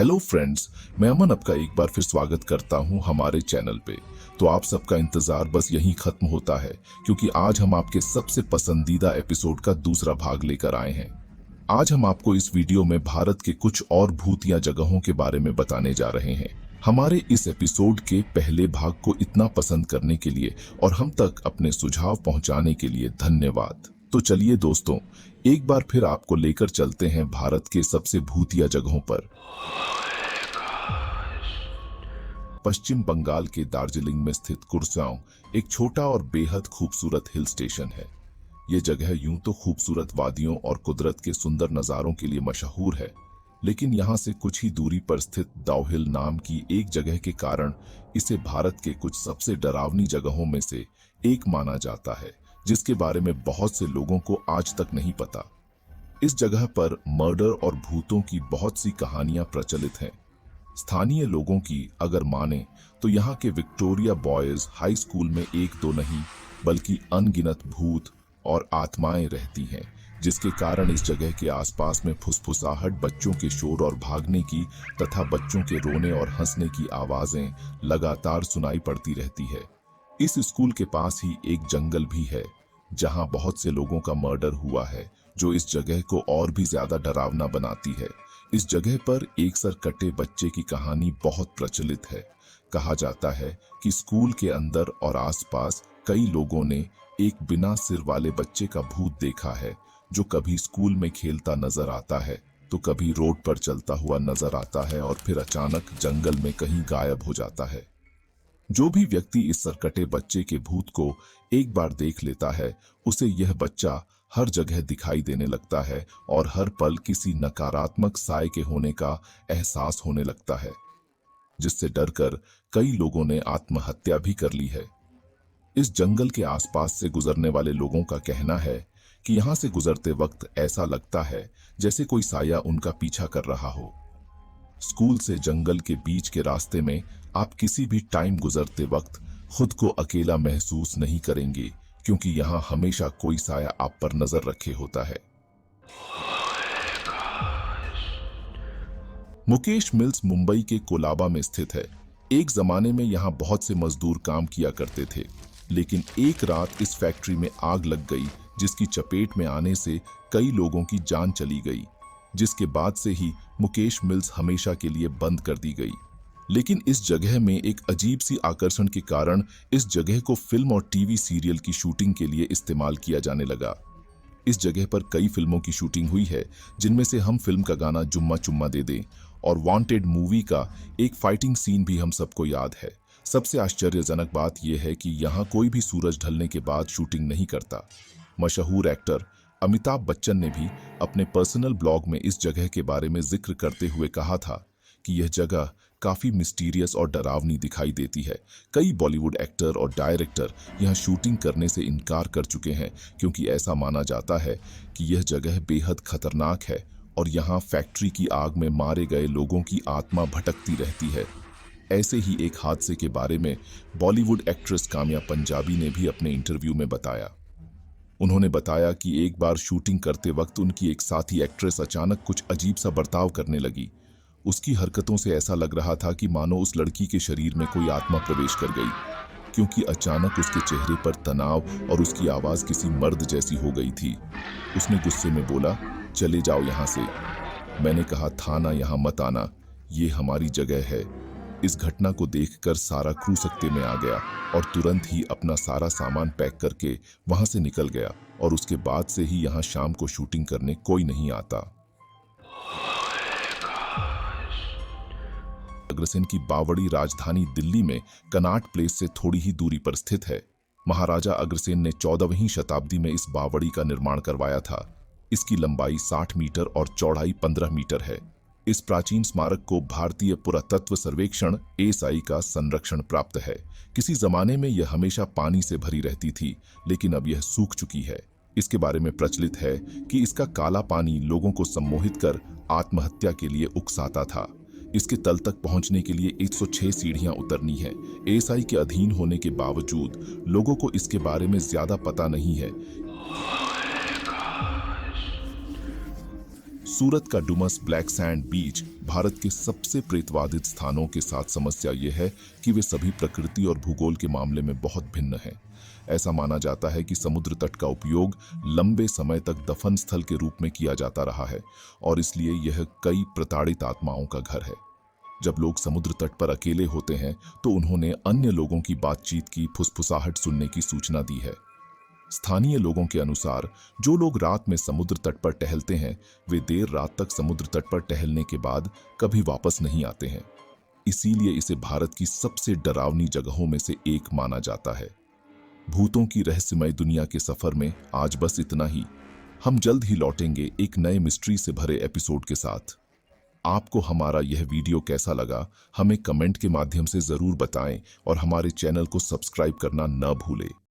Hello friends, मैं अमन आपका एक बार फिर स्वागत करता हूं हमारे चैनल पे। तो आप सबका इंतजार बस यहीं खत्म होता है, क्योंकि आज हम आपके सबसे पसंदीदा एपिसोड का दूसरा भाग लेकर आए हैं। आज हम आपको इस वीडियो में भारत के कुछ और भूतिया जगहों के बारे में बताने जा रहे हैं। हमारे इस एपिसोड के पहले भाग को इतना पसंद करने के लिए और हम तक अपने सुझाव पहुंचाने के लिए धन्यवाद। तो चलिए दोस्तों, एक बार फिर आपको लेकर चलते हैं भारत के सबसे भूतिया जगहों पर। पश्चिम बंगाल के दार्जिलिंग में स्थित कुर्सेओं एक छोटा और बेहद खूबसूरत हिल स्टेशन है। ये जगह यूं तो खूबसूरत वादियों और कुदरत के सुंदर नज़ारों के लिए मशहूर है, लेकिन यहाँ से कुछ ही दूरी पर स्थित दाउहिल नाम की एक जगह के कारण इसे भारत के कुछ सबसे डरावनी जगहों में से एक माना जाता है, जिसके बारे में बहुत से लोगों को आज तक नहीं पता। इस जगह पर मर्डर और भूतों की बहुत सी कहानियां प्रचलित हैं। स्थानीय लोगों की अगर माने तो यहाँ के विक्टोरिया बॉयज हाई स्कूल में एक दो नहीं बल्कि अनगिनत भूत और आत्माएं रहती हैं, जिसके कारण इस जगह के आसपास में फुसफुसाहट, बच्चों के शोर और भागने की तथा बच्चों के रोने और हंसने की आवाजें लगातार सुनाई पड़ती रहती है। इस स्कूल के पास ही एक जंगल भी है जहां बहुत से लोगों का मर्डर हुआ है, जो इस जगह को और भी ज्यादा डरावना बनाती है। इस जगह पर एक सर कटे बच्चे की कहानी बहुत प्रचलित है। कहा जाता है कि स्कूल के अंदर और आसपास कई लोगों ने एक बिना सिर वाले बच्चे का भूत देखा है, जो कभी स्कूल में खेलता नजर आता है तो कभी रोड पर चलता हुआ नजर आता है और फिर अचानक जंगल में कहीं गायब हो जाता है। जो भी व्यक्ति इस सरकटे बच्चे के भूत को एक बार देख लेता है, उसे यह बच्चा हर जगह दिखाई देने लगता है और हर पल किसी नकारात्मक साय के होने का एहसास होने लगता है, जिससे डरकर कई लोगों ने आत्महत्या भी कर ली है। इस जंगल के आसपास से गुजरने वाले लोगों का कहना है कि यहाँ से गुजरते वक्त ऐसा लगता है जैसे कोई साया उनका पीछा कर रहा हो। स्कूल से जंगल के बीच के रास्ते में आप किसी भी टाइम गुजरते वक्त खुद को अकेला महसूस नहीं करेंगे, क्योंकि यहाँ हमेशा कोई साया आप पर नजर रखे होता है। मुकेश मिल्स मुंबई के कोलाबा में स्थित है। एक जमाने में यहाँ बहुत से मजदूर काम किया करते थे, लेकिन एक रात इस फैक्ट्री में आग लग गई, जिसकी चपेट में आने से कई लोगों की जान चली गई, जिसके बाद से ही मुकेश मिल्स हमेशा के लिए बंद कर दी गई। लेकिन इस जगह में एक अजीब सी आकर्षण के कारण इस जगह को फिल्म और टीवी सीरियल की शूटिंग के लिए इस्तेमाल किया जाने लगा। इस जगह पर कई फिल्मों की शूटिंग हुई है, जिनमें से हम फिल्म का गाना जुम्मा चुम्मा दे दें और वांटेड मूवी का एक फाइटिंग सीन भी हम सबको याद है। सबसे आश्चर्यजनक बात यह है कि यहाँ कोई भी सूरज ढलने के बाद शूटिंग नहीं करता। मशहूर एक्टर अमिताभ बच्चन ने भी अपने पर्सनल ब्लॉग में इस जगह के बारे में जिक्र करते हुए कहा था कि यह जगह काफी मिस्टीरियस और डरावनी दिखाई देती है। कई बॉलीवुड एक्टर और डायरेक्टर यहां शूटिंग करने से इनकार कर चुके हैं, क्योंकि ऐसा माना जाता है कि यह जगह बेहद खतरनाक है और यहां फैक्ट्री की आग में मारे गए लोगों की आत्मा भटकती रहती है। ऐसे ही एक हादसे के बारे में बॉलीवुड एक्ट्रेस काम्या पंजाबी ने भी अपने इंटरव्यू में बताया। उन्होंने बताया कि एक बार शूटिंग करते वक्त उनकी एक साथी एक्ट्रेस अचानक कुछ अजीब सा बर्ताव करने लगी। उसकी हरकतों से ऐसा लग रहा था कि मानो उस लड़की के शरीर में कोई आत्मा प्रवेश कर गई, क्योंकि अचानक उसके चेहरे पर तनाव और उसकी आवाज किसी मर्द जैसी हो गई थी। उसने गुस्से में बोला, चले जाओ यहाँ से। मैंने कहा था ना, यहाँ मत आना, ये हमारी जगह है। इस घटना को देखकर सारा क्रू सकते में आ गया और तुरंत ही अपना सारा सामान पैक करके वहां से निकल गया, और उसके बाद से ही यहाँ शाम को शूटिंग करने कोई नहीं आता। अग्रसेन की बावड़ी राजधानी दिल्ली में कनॉट प्लेस से थोड़ी ही दूरी पर स्थित है। महाराजा अग्रसेन ने 14वीं शताब्दी में इस बावड़ी का निर्माण करवाया था। इसकी लंबाई 60 मीटर और चौड़ाई 15 मीटर है। इस प्राचीन स्मारक को भारतीय पुरातत्व सर्वेक्षण (ASI) का संरक्षण प्राप्त है। किसी जमाने में यह हमेशा पानी से भरी रहती थी, लेकिन अब यह सूख चुकी है। इसके बारे में प्रचलित है कि इसका काला पानी लोगों को सम्मोहित कर आत्महत्या के लिए उकसाता था। इसके तल तक पहुंचने के लिए 106 सीढ़ियां उतरनी है। ASI के अधीन होने के बावजूद लोगों को इसके बारे में ज्यादा पता नहीं है। सूरत का Dumas black sand beach Bharat के सबसे प्रेतवादित स्थानों के साथ समस्या यह है कि वे सभी प्रकृति और भूगोल के मामले में बहुत भिन्न हैं। ऐसा माना जाता है कि समुद्र तट का उपयोग लंबे समय तक दफन स्थल के रूप में किया जाता रहा है और इसलिए यह कई प्रताड़ित आत्माओं का घर है। जब लोग समुद्र तट पर अकेले होते हैं तो उन्होंने अन्य लोगों की बातचीत की फुसफुसाहट सुनने की सूचना दी है। स्थानीय लोगों के अनुसार जो लोग रात में समुद्र तट पर टहलते हैं वे देर रात तक समुद्र तट पर टहलने के बाद कभी वापस नहीं आते हैं। इसीलिए इसे भारत की सबसे डरावनी जगहों में से एक माना जाता है। भूतों की रहस्यमय दुनिया के सफर में आज बस इतना ही। हम जल्द ही लौटेंगे एक नए मिस्ट्री से भरे एपिसोड के साथ। आपको हमारा यह वीडियो कैसा लगा हमें कमेंट के माध्यम से जरूर बताएं और हमारे चैनल को सब्सक्राइब करना न भूलें।